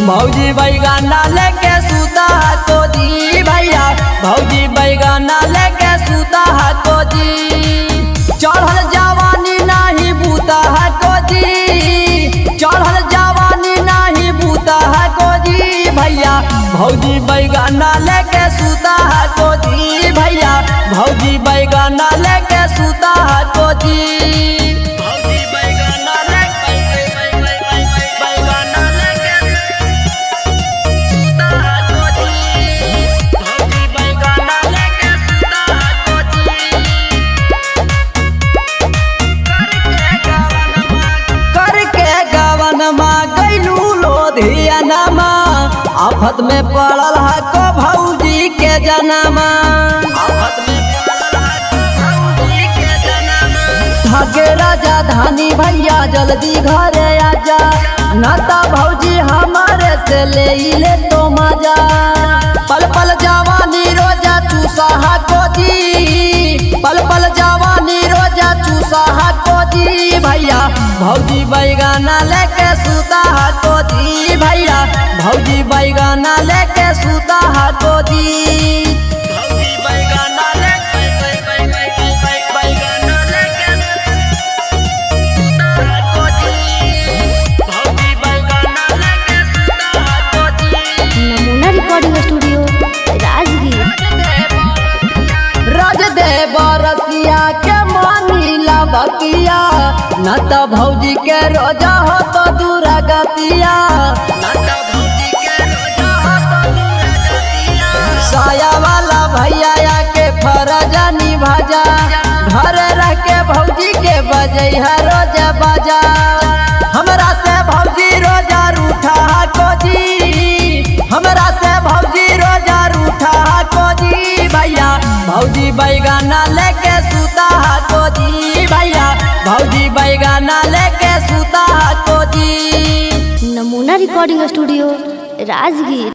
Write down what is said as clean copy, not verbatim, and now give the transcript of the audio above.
भौजी बैगना लेके सूता है तो जी भैया, भौजी बैगना लेके सूता है तो जी। चढ़ल जवानी नहीं बूता है तो जी, चढ़ल जवानी नहीं बूता है तो जी भैया। भौजी बैगना लेके सूता है तो जी भैया, भौजी बैगना लेके सूता है तो जी। आफत में पड़ल है को भौजी के जनमा, आफत में पड़ल है को भौजी के जनमा। भागे राजा धानी भैया जल्दी घरे आजा, नाता भौजी हमारे से ले तो मजा। पल पल जवानी रोजा चूसा है को जी, पल पल जवानी रोजा चूसा है को जी भैया। भौजी बैगना लेके सूता है तो जी भैया, भौजी बैगना लेके सूता है तो जी। भौजी बैगना लेके बैगना लेके सूता है तो जी, भौजी बैगना लेके सूता है तो जी। नमूना रिकॉर्डिंग स्टूडियो राजगीर। राजदेव रसिया के मानीला बकिया, न तो भौजी के रोजा हो तो दूर गतिया, साया वाला भैया के फरजा निभाजा। घर रह के भौजी के बजे है रोजा बाजा। हमरा से भौजी रोजा रूठा है को जी, हमरा से भौजी रोजा रूठा है को जी भैया। भौजी बैगना लेके सूता है को जी भैया, भौजी बैगना लेके सूता है को जी। नमूना रिकॉर्डिंग स्टूडियो राजगीर।